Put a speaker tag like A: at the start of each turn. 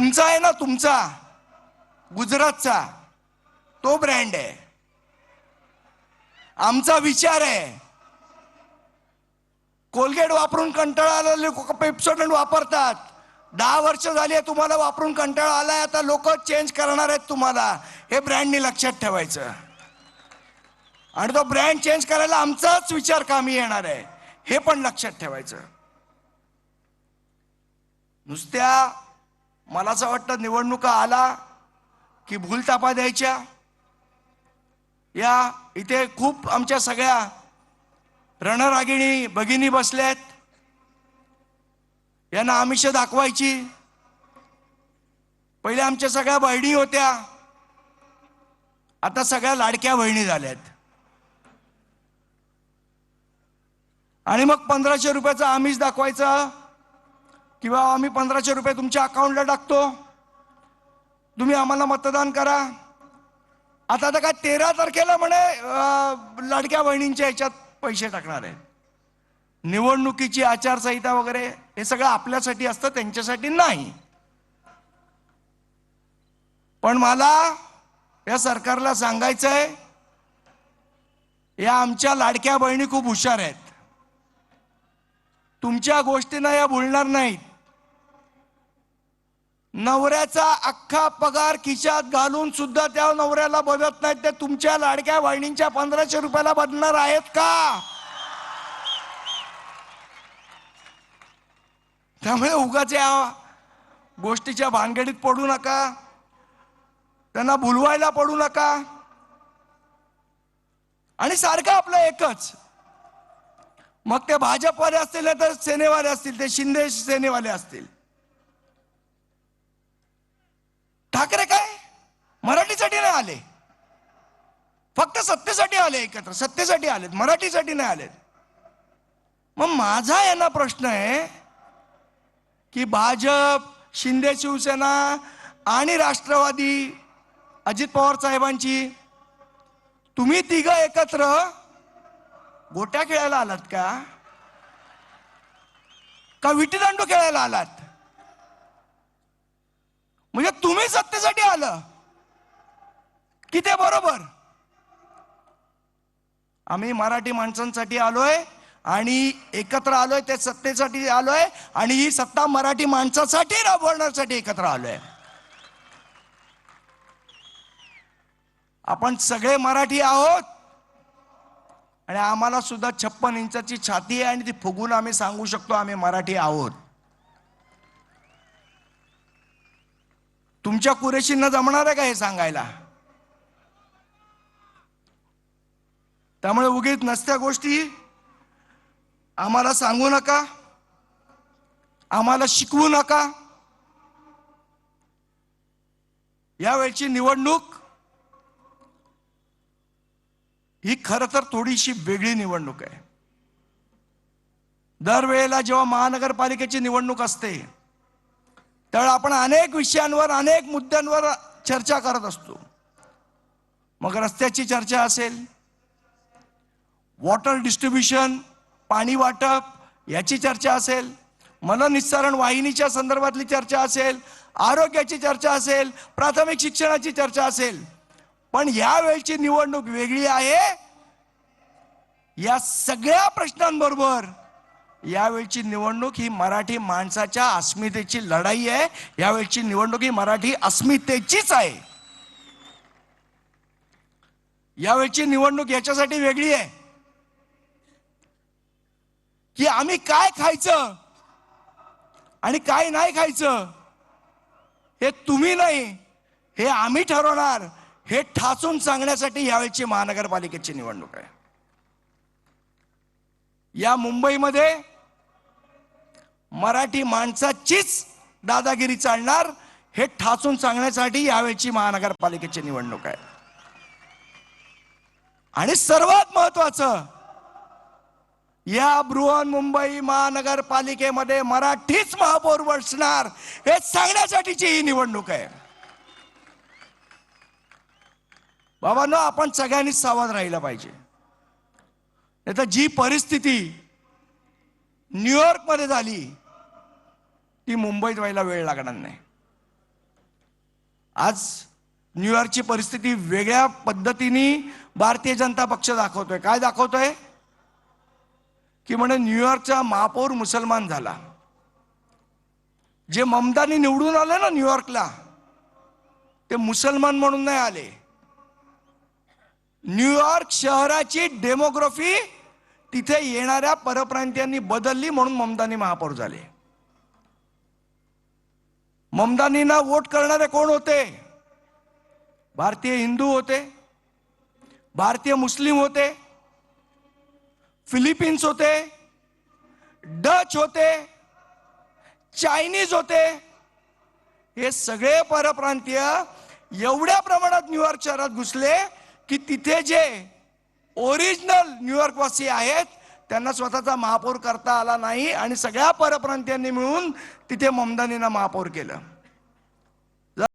A: तुमचा आहे ना, तुमचा गुजरातचा तो ब्रँड आहे. आमचा विचार आहे. कोलगेट वापरून कंटाळा आलेले लोक पेप्सोडंट वापरतात. 10 वर्ष झाली आहे तुम्हाला वापरून कंटाळा आलाय, आता लोक चेंज करणार आहेत तुम्हाला. हे ब्रँडनी लक्षात ठेवायचं. आणि तो ब्रँड चेंज करायला आमचाच विचार कामी येणार आहे, हे पण लक्षात ठेवायचं. नुसत्या मला असं वाटतं निवडणुका आला की भूलतापा द्यायच्या. या इथे खूप आमच्या सगळ्या रणरागिणी भगिनी बसल्यात, यांना आमिष दाखवायची. पहिले आमच्या सगळ्या बहिणी होत्या, आता सगळ्या लाडक्या बहिणी झाल्यात. आणि मग 1500 रुपयाचं आमिष दाखवायचं किंवा आम्ही 1500 रुपये तुमच्या अकाउंटला टाकतो, तुम्ही आम्हाला मतदान करा. आता तर काय 13 तारखेला म्हणे लाडक्या बहिणींच्या ह्याच्यात पैसे टाकणार आहे. निवडणुकीची आचारसंहिता वगैरे हे सगळं आपल्यासाठी असतं, त्यांच्यासाठी नाही. पण मला या सरकारला सांगायचंय, या आमच्या लाडक्या बहिणी खूप हुशार आहेत. तुमच्या गोष्टींना या बोलणार नाहीत. नवऱ्याचा अख्खा पगार खिशात घालून सुद्धा त्या नवऱ्याला बदलत नाहीत. ते तुमच्या लाडक्या बहिणींच्या 1500 रुपयाला बदलणार आहेत का? त्यामुळे उगाच या गोष्टीच्या भानगडीत पडू नका, त्यांना भुलवायला पडू नका. आणि सारखं आपलं एकच, मग ते भाजपवाले असतील नाही तर सेनेवाले असतील, ते शिंदे सेनेवाले असतील. ठाकरे काय मराठीसाठी नाही आले, फक्त सत्तेसाठी आले, एकत्र सत्तेसाठी आलेत, मराठीसाठी नाही आलेत. मग माझा यांना प्रश्न आहे की भाजप, शिंदे शिवसेना आणि राष्ट्रवादी अजित पवार साहेबांची, तुम्ही तिघं एकत्र गोट्या खेळायला आलात का विटीदांडू खेळायला आलात? म्हणजे तुम्ही सत्तेसाठी आलं की ते बरोबर? आम्ही मराठी माणसांसाठी आलोय आणि एकत्र आलोय, ते सत्तेसाठी आलोय आणि ही सत्ता मराठी माणसासाठी राबवण्यासाठी एकत्र आलोय. आपण सगळे मराठी आहोत आणि आम्हाला सुद्धा 56 इंचाची छाती आहे आणि ती फुगून आम्ही सांगू शकतो आम्ही मराठी आहोत. तुमच्या कुरेशींना जमणार आहे का हे सांगायला? त्यामुळे उगीच नसत्या गोष्टी आम्हाला सांगू नका, आम्हाला शिकवू नका. यावेळची निवडणूक ही खरं तर थोडीशी वेगळी निवडणूक आहे. दरवेळेला जेव्हा महानगरपालिकेची निवडणूक असते त्यावेळेला आपण अनेक विषयांवर, अनेक मुद्द्यांवर चर्चा करत असतो. मग रस्त्याची चर्चा असेल, वॉटर डिस्ट्रीब्युशन, पाणी वाटप याची चर्चा असेल, मलनिस्सारण वाहिनीच्या संदर्भातली चर्चा असेल, आरोग्याची चर्चा असेल, प्राथमिक शिक्षणाची चर्चा असेल. पण यावेळची निवडणूक वेगळी आहे. या सगळ्या प्रश्नांबरोबर यावेळची निवडणूक ही मराठी माणसाच्या अस्मितेची लढाई आहे. यावेळची निवडणूक ही मराठी अस्मितेचीच आहे. यावेळची निवडणूक याच्यासाठी वेगळी आहे की आम्ही काय खायचं आणि काय नाही खायचं हे तुम्ही नाही, हे आम्ही ठरवणार, हे ठासून सांगण्यासाठी यावेळची महानगरपालिकेची निवडणूक आहे. या मुंबईमध्ये मराठी माणसाचीच दादागिरी चालणार हे ठासून सांगण्यासाठी यावेळची महानगरपालिकेची निवडणूक आहे. आणि सर्वात महत्वाचं, या बृहन्मुंबई महानगरपालिकेमध्ये मराठीच महापौर बसणार हे सांगण्यासाठीची ही निवडणूक आहे. बाबांनो, आपण सगळ्यांनी सावध राहिलं पाहिजे. नाहीतर जी परिस्थिती न्यूयॉर्क मध्ये झाली ती मुंबईत व्हायला वेळ लागणार नाही. आज न्यूयॉर्कची परिस्थिती वेगळ्या पद्धतीने भारतीय जनता पक्ष दाखवतोय. काय दाखवतोय की म्हणे न्यूयॉर्कचा महापौर मुसलमान झाला. जे ममतानी निवडून आले ना न्यूयॉर्कला, ते मुसलमान म्हणून नाही आले. न्यूयॉर्क शहराची डेमोग्राफी तिथे येणाऱ्या परप्रांतीयांनी बदलली म्हणून ममतानी महापौर झाले. ममतानींना वोट करणारे कोण होते? भारतीय हिंदू होते, भारतीय मुस्लिम होते, फिलिपिन्स होते, डच होते, चायनीज होते. हे सगळे परप्रांतीय एवढ्या प्रमाणात न्यूयॉर्क शहरात घुसले की तिथे जे ओरिजिनल न्यूयॉर्कवासी आहेत त्यांना स्वतःचा महापौर करता आला नाही आणि सगळ्या परप्रांतीयांनी मिळून तिथे ममतानींना महापौर केलं.